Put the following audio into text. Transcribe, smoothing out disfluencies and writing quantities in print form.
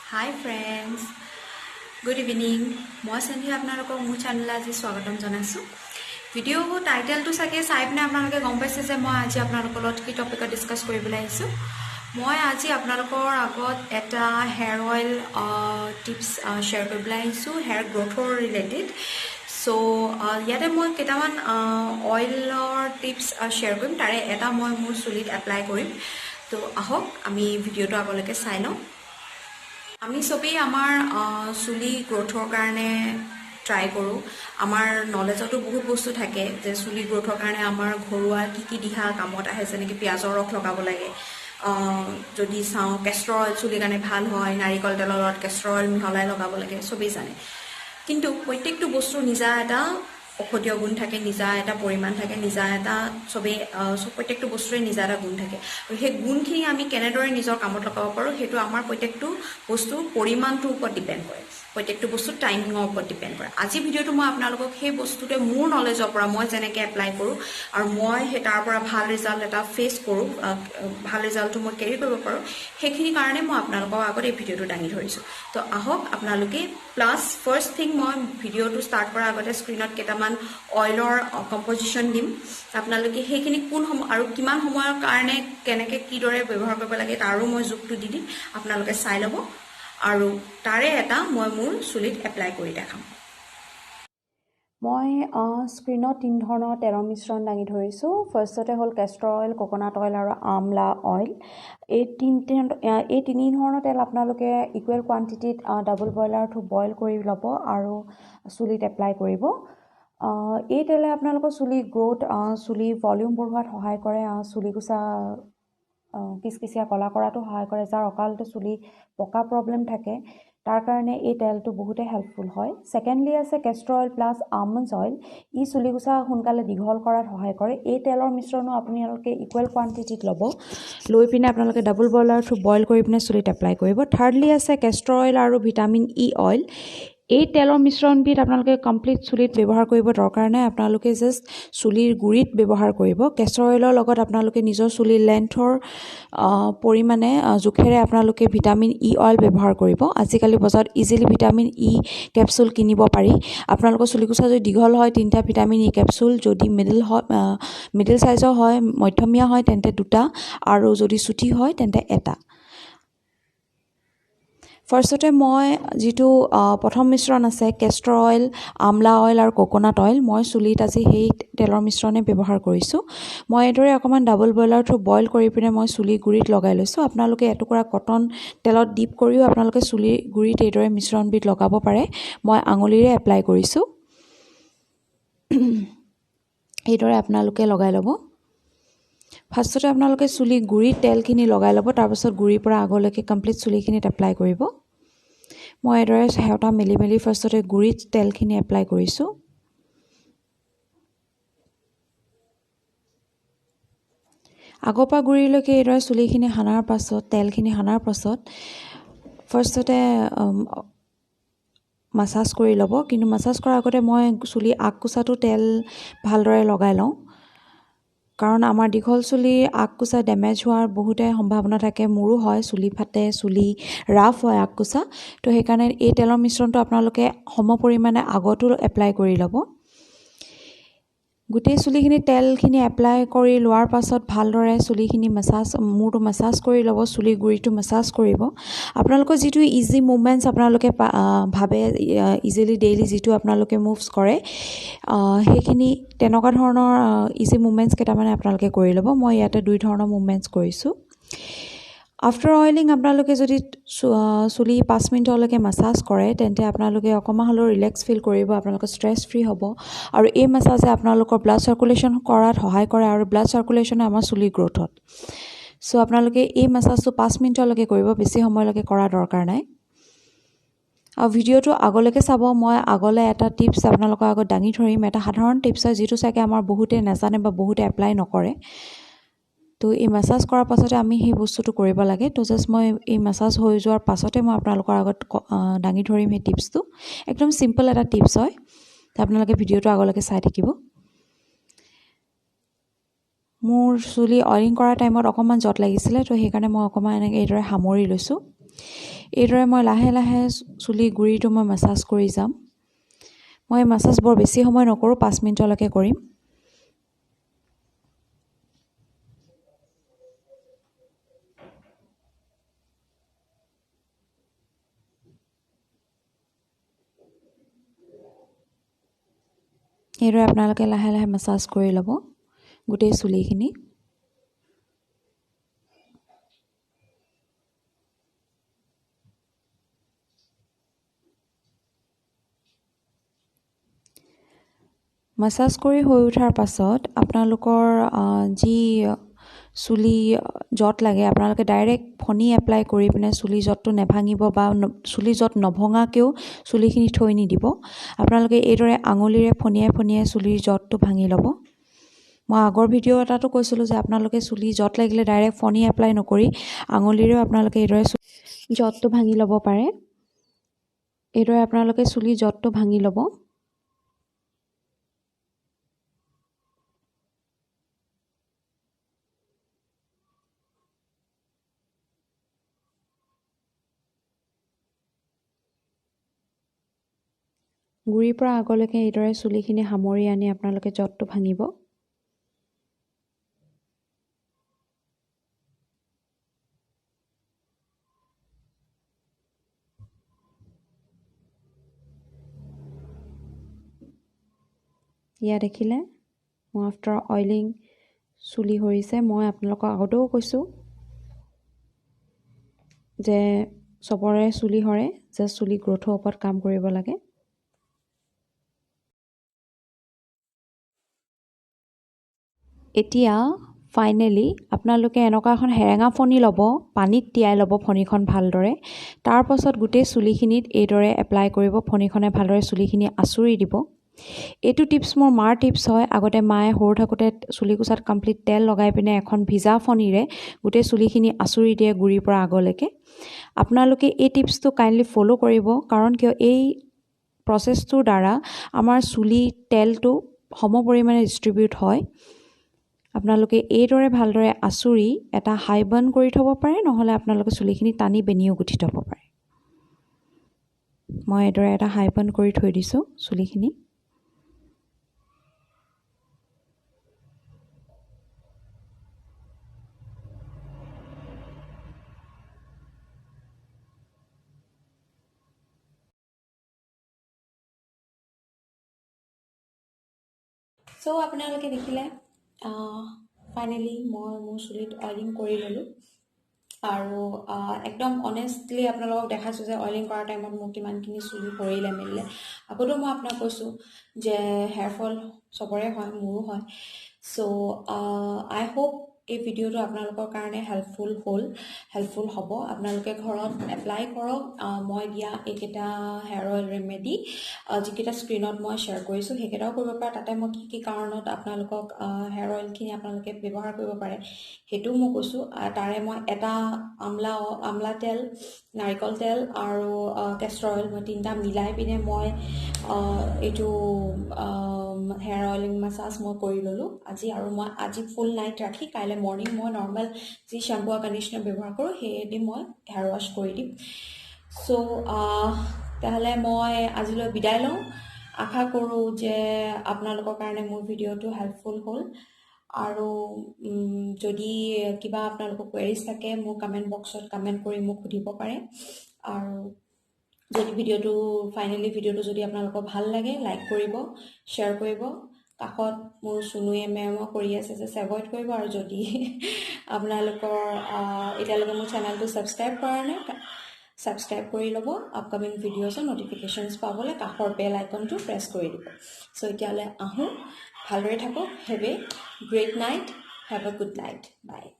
Hi friends, good evening. মই সন্ধিয়া আপোনালোকক মোৰ চেনেলত আজি স্বাগতম জনাইছোঁ। ভিডিঅ' টাইটেলটো চাগে চাই পিনে আপোনালোকে গম পাইছে যে মই আজি আপোনালোকৰ লগত কি টপিকত ডিছকাছ কৰিবলৈ আহিছোঁ। মই আজি আপোনালোকৰ আগত এটা হেয়াৰ অইল টিপছ শ্বেয়াৰ কৰিবলৈ আহিছোঁ, হেয়াৰ গ্ৰ'থৰ ৰিলেটেড। চ' ইয়াতে মই কেইটামান অইলৰ টিপছ শ্বেয়াৰ কৰিম, তাৰে এটা মই মোৰ চুলিত এপ্লাই কৰিম। তো আহক আমি ভিডিঅ'টো আগলৈকে চাই লওঁ। আমি চবেই আমাৰ চুলি গ্ৰ'থৰ কাৰণে ট্ৰাই কৰোঁ। আমাৰ নলেজতো বহুত বস্তু থাকে যে চুলি গ্ৰ'থৰ কাৰণে আমাৰ ঘৰুৱা কি দিহা কামত আহে, যেনেকৈ পিঁয়াজৰ ৰস লগাব লাগে। যদি চাওঁ কেষ্টৰ অইল চুলিৰ কাৰণে ভাল হয়, নাৰিকল তেলৰ লগত কেষ্টৰ অইল মিহলাই লগাব লাগে, চবেই জানে। কিন্তু প্ৰত্যেকটো বস্তুৰ নিজা এটা ঔষধীয় গুণ থাকে, নিজা এটা পৰিমাণ থাকে, নিজা এটা প্ৰত্যেকটো বস্তুৰে নিজা এটা গুণ থাকে। আৰু সেই গুণখিনি আমি কেনেদৰে নিজৰ কামত লগাব পাৰোঁ সেইটো আমাৰ প্ৰত্যেকটো বস্তুৰ পৰিমাণটোৰ ওপৰত ডিপেণ্ড কৰে, প্ৰত্যেকটো বস্তুৰ টাইমিঙৰ ওপৰত ডিপেণ্ড কৰে। আজি ভিডিঅ'টো মই আপোনালোকক সেই বস্তুটোৱে মোৰ নলেজৰ পৰা মই যেনেকৈ এপ্লাই কৰোঁ আৰু মই সেই তাৰ পৰা ভাল ৰিজাল্ট এটা ফেচ কৰোঁ, ভাল ৰিজাল্টটো মই কেৰি কৰিব পাৰোঁ, সেইখিনি কাৰণে মই আপোনালোকৰ আগত এই ভিডিঅ'টো দাঙি ধৰিছোঁ। তো আহক আপোনালোকে প্লাছ ফাৰ্ষ্ট থিং, মই ভিডিঅ'টো ষ্টাৰ্ট কৰাৰ আগতে স্ক্ৰীণত কেইটামান অইলৰ কম্পজিশ্যন দিম। আপোনালোকে সেইখিনি কোন সময় আৰু কিমান সময়ৰ কাৰণে কেনেকৈ কিদৰে ব্যৱহাৰ কৰিব লাগে তাৰো মই জোখটো দি দিম, আপোনালোকে চাই ল'ব আৰু তাৰে এটা মই মোৰ চুলিত এপ্লাই কৰি দেখাম। মই স্ক্ৰীণত 3 ধৰণৰ তেলৰ মিশ্ৰণ দাঙি ধৰিছোঁ। ফাৰ্ষ্টতে হ'ল কেষ্টৰ অইল, কোকোনাট অইল আৰু আমলা অইল। এই তিনি ধৰণৰ তেল আপোনালোকে ইকুৱেল কোৱান্টিটিত ডাবল বইলাৰটো বইল কৰি ল'ব আৰু চুলিত এপ্লাই কৰিব। এই তেলে আপোনালোকৰ চুলি গ্ৰ'থ, চুলি ভলিউম বঢ়োৱাত সহায় কৰে, চুলি কোচা কিচকিচিয়া কলা কৰাতো সহায় কৰে। যাৰ অকালতে চুলি পকা প্ৰব্লেম থাকে তাৰ কাৰণে এই তেলটো বহুতে হেল্পফুল হয়। ছেকেণ্ডলি আছে castor oil plus almond oil. ই চুলি কোচা সোনকালে দীঘল কৰাত সহায় কৰে। এই তেলৰ মিশ্ৰণো আপোনালোকে ইকুৱেল কোৱান্টিটিত ল'ব, লৈ পিনে আপোনালোকে ডাবল বইলাৰটো বইল কৰি পিনে চুলিত এপ্লাই কৰিব। থাৰ্ডলি আছে কেষ্টৰ অইল আৰু ভিটামিন ই অইল। এই তেলৰ মিশ্ৰণবিধ আপোনালোকে কমপ্লিট চুলিত ব্যৱহাৰ কৰিব দৰকাৰ নাই, আপোনালোকে জাষ্ট চুলিৰ গুৰিত ব্যৱহাৰ কৰিব। কেষ্টৰ অইলৰ লগত আপোনালোকে নিজৰ চুলিৰ লেন্থৰ পৰিমাণে জোখেৰে আপোনালোকে ভিটামিন ই অইল ব্যৱহাৰ কৰিব। আজিকালি বজাৰত ইজিলি ভিটামিন ই কেপচুল কিনিব পাৰি। আপোনালোকৰ চুলি কোচা যদি দীঘল হয় 3টা ভিটামিন ই কেপচুল, যদি মিডিল চাইজৰ হয়, মধ্যমীয়া হয় তেন্তে 2টা, আৰু যদি চুটি হয় তেন্তে 1টা। ফাৰ্ষ্টতে মই যিটো প্ৰথম মিশ্ৰণ আছে কেষ্টৰ অইল, আমলা অইল আৰু কোকোনাট অইল, মই চুলিত আজি সেই তেলৰ মিশ্ৰণে ব্যৱহাৰ কৰিছোঁ। মই এইদৰে অকণমান ডাবল বইলাৰটো বইল কৰি পিনে মই চুলিৰ গুৰিত লগাই লৈছোঁ। আপোনালোকে এটুকুৰা কটন তেলত ডিপ কৰিও আপোনালোকে চুলিৰ গুৰিত এইদৰে মিশ্ৰণবিধ লগাব পাৰে। মই আঙুলিৰে এপ্লাই কৰিছোঁ। এইদৰে আপোনালোকে লগাই ল'ব। ফাৰ্ষ্টতে আপোনালোকে চুলি গুৰিত তেলখিনি লগাই ল'ব, তাৰপাছত গুৰিৰ পৰা আগলৈকে কমপ্লিট চুলিখিনিত এপ্লাই কৰিব। মই এইদৰে সেওটা মেলি ফাৰ্ষ্টতে গুৰিত তেলখিনি এপ্লাই কৰিছোঁ। আগৰ পৰা গুৰিলৈকে এইদৰে চুলিখিনি সানাৰ পাছত, তেলখিনি সানাৰ পাছত ফাৰ্ষ্টতে মাছাজ কৰি ল'ব। কিন্তু মাছাজ কৰাৰ আগতে মই চুলি আগকোচাটো তেল ভালদৰে লগাই লওঁ, কাৰণ আমাৰ দীঘল চুলি আগকোচা ডেমেজ হোৱাৰ বহুতে সম্ভাৱনা থাকে। মোৰো হয়, চুলি ফাটে, চুলি ৰাফ হয় আগকোচা। তো সেইকাৰণে এই তেলৰ মিশ্ৰণটো আপোনালোকে সম পৰিমাণে আগতো এপ্লাই কৰি ল'ব। গোটেই চুলিখিনি তেলখিনি এপ্লাই কৰি লোৱাৰ পাছত ভালদৰে চুলিখিনি মূৰটো মাছাজ কৰি ল'ব, চুলিৰ গুৰিটো মাছাজ কৰিব। আপোনালোকৰ যিটো ইজি মুভমেণ্টছ আপোনালোকে ভাবে ইজিলি ডেইলি যিটো আপোনালোকে মুভছ কৰে, সেইখিনি তেনেকুৱা ধৰণৰ ইজি মুভমেণ্টছ কেইটামানে আপোনালোকে কৰি ল'ব। মই ইয়াতে 2 ধৰণৰ মুভমেণ্টছ কৰিছোঁ। আফটাৰ অইলিং আপোনালোকে যদি চুলি 5 মিনিটলৈকে মাছাজ কৰে তেন্তে আপোনালোকে অকণমান হ'লেও ৰিলেক্স ফিল কৰিব, আপোনালোকৰ ষ্ট্ৰেছ ফ্ৰী হ'ব। আৰু এই মাছাজে আপোনালোকৰ ব্লাড চাৰ্কুলেশ্যন কৰাত সহায় কৰে, আৰু ব্লাড চাৰ্কুলেশ্যনে আমাৰ চুলিৰ গ্ৰ'থত। চ' আপোনালোকে এই মাছাজটো 5 মিনিটলৈকে কৰিব, বেছি সময়লৈকে কৰা দৰকাৰ নাই। আৰু ভিডিঅ'টো আগলৈকে চাব। মই আগলৈ এটা টিপছ আপোনালোকৰ আগত দাঙি ধৰিম, এটা সাধাৰণ টিপছ হয় যিটো চাগে আমাৰ বহুতে নাজানে বা বহুতে এপ্লাই নকৰে। তো এই মাছাজ কৰাৰ পাছতে আমি সেই বস্তুটো কৰিব লাগে। তো জাষ্ট মই এই মাছাজ হৈ যোৱাৰ পাছতে মই আপোনালোকৰ আগত দাঙি ধৰিম সেই টিপছটো। একদম চিম্পল এটা টিপছ হয়, আপোনালোকে ভিডিঅ'টো আগলৈকে চাই থাকিব। মোৰ চুলি অইলিং কৰাৰ টাইমত অকণমান জট লাগিছিলে, তো সেইকাৰণে মই অকণমান এনেকৈ এইদৰে সামৰি লৈছোঁ। এইদৰে মই লাহে লাহে চুলি গুৰিটো মই মাছাজ কৰি যাম। মই মাছাজ বৰ বেছি সময় নকৰোঁ, 5 মিনিটলৈকে কৰিম। এইদৰে আপোনালোকে লাহে লাহে মাছাজ কৰি ল'ব গোটেই চুলিখিনি। মাছাজ কৰি হৈ উঠাৰ পাছত আপোনালোকৰ যি চুলি জট লাগে আপোনালোকে ডাইৰেক্ট ফণী এপ্লাই কৰি পিনে চুলি জটটো নেভাঙিব বা চুলি জট নভঙাকৈও চুলিখিনি থৈ নিদিব। আপোনালোকে এইদৰে আঙুলিৰে ফণিয়াই ফণিয়াই চুলিৰ জটটো ভাঙি ল'ব। মই আগৰ ভিডিঅ' এটাতো কৈছিলোঁ যে আপোনালোকে চুলি জট লাগিলে ডাইৰেক্ট ফণী এপ্লাই নকৰি আঙুলিৰেও আপোনালোকে এইদৰে জটটো ভাঙি ল'ব পাৰে। এইদৰে আপোনালোকে চুলি জটটো ভাঙি ল'ব। গুৰিৰ পৰা আগলৈকে এইদৰে চুলিখিনি সামৰি আনি আপোনালোকে জটটো ভাঙিব। ইয়া দেখিলে মই আফটাৰ অইলিং চুলি সৰিছে। মই আপোনালোকক আগতেও কৈছোঁ যে চবৰে চুলি সৰে, যে চুলি গ্ৰথৰ ওপৰত কাম কৰিব লাগে। এতিয়া ফাইনেলি আপোনালোকে এনেকুৱা এখন হেৰেঙা ফণি ল'ব, পানীত তিয়াই ল'ব ফণিখন ভালদৰে। তাৰ পাছত গোটেই চুলিখিনিত এইদৰে এপ্লাই কৰিব, ফণিখনে ভালদৰে চুলিখিনি আঁচুৰি দিব। এইটো টিপছ মোৰ মাৰ টিপছ হয়। আগতে মায়ে সৰু থাকোঁতে চুলিকোচাত কমপ্লিট তেল লগাই পিনে এখন ভিজা ফণিৰে গোটেই চুলিখিনি আঁচুৰি দিয়ে গুৰিৰ পৰা আগলৈকে। আপোনালোকে এই টিপছটো কাইণ্ডলি ফ'ল' কৰিব, কাৰণ কিয় এই প্ৰচেছটোৰ দ্বাৰা আমাৰ চুলি তেলটো সম পৰিমাণে ডিষ্ট্ৰিবিউট হয়। আপোনালোকে এইদৰে ভালদৰে আঁচুৰি এটা হাই বান কৰি থ'ব পাৰে, নহ'লে আপোনালোকে চুলিখিনি টানি বেনিও গুঠি থ'ব পাৰে। মই এইদৰে এটা হাই বান কৰি থৈ দিছোঁ চুলিখিনি। চ' আপোনালোকে দেখিলে ফাইনেলি মই মোৰ চুলিত অইলিং কৰি ল'লোঁ। আৰু একদম অনেষ্টলি আপোনালোকক দেখাইছোঁ যে অইলিং কৰাৰ টাইমত মোৰ কিমানখিনি চুলি সৰিলে মেলিলে। আগতেও মই আপোনাক কৈছোঁ যে হেয়াৰ ফল চবৰে হয়, মোৰো হয়। চ' আই হোপ এই ভিডিঅ'টো আপোনালোকৰ কাৰণে হেল্পফুল হ'ব। আপোনালোকে ঘৰত এপ্লাই কৰক মই দিয়া এইকেইটা হেয়াৰ অইল ৰেমেডি, যিকেইটা স্ক্ৰীণত মই শ্বেয়াৰ কৰিছোঁ সেইকেইটাও কৰিব পাৰে। তাতে মই কি কাৰণত আপোনালোকক হেয়াৰ অইলখিনি আপোনালোকে ব্যৱহাৰ কৰিব পাৰে সেইটোও মই কৈছোঁ। তাৰে মই এটা আমলা তেল, নাৰিকল তেল আৰু কেষ্টৰ অইল, মই 3টা মিলাই পিনে মই এইটো হেয়াৰ অইলিং মাছাজ মই কৰি ল'লোঁ আজি। আৰু মই আজি ফুল নাইট ৰাখি কাইলৈ মৰ্ণিং মই নৰ্মেল যি শ্বেম্পু আৰু কণ্ডিশ্যনাৰ ব্যৱহাৰ কৰোঁ সেয়েদি মই হেয়াৰ ৱাছ কৰি দিম। চ' তেতিয়াহ'লে মই আজিলৈ বিদায় লওঁ। আশা কৰোঁ যে আপোনালোকৰ কাৰণে মোৰ ভিডিঅ'টো হেল্পফুল হ'ল। আৰু যদি কিবা আপোনালোকৰ কুৱেৰিজ থাকে মোৰ কমেণ্ট বক্সত কমেণ্ট কৰি মোক সুধিব পাৰে। আৰু যদি ফাইনেলি ভিডিঅ'টো যদি আপোনালোকৰ ভাল লাগে লাইক কৰিব, শ্বেয়াৰ কৰিব। কাষত মোৰ চুনুৱে মেমো কৰি আছে যে এভইড কৰিব। আৰু যদি আপোনালোকৰ এতিয়ালৈকে মোৰ চেনেলটো ছাবস্ক্ৰাইব কৰা নাই, ছাবস্ক্ৰাইব কৰি ল'ব। আপকামিং ভিডিঅ'ছৰ ন'টিফিকেশ্যনছ পাবলৈ কাষৰ বেল আইকনটো প্ৰেছ কৰি দিব। চ' এতিয়ালৈ আহোঁ, ভালদৰে থাকক। Have a great night, have a good night, by.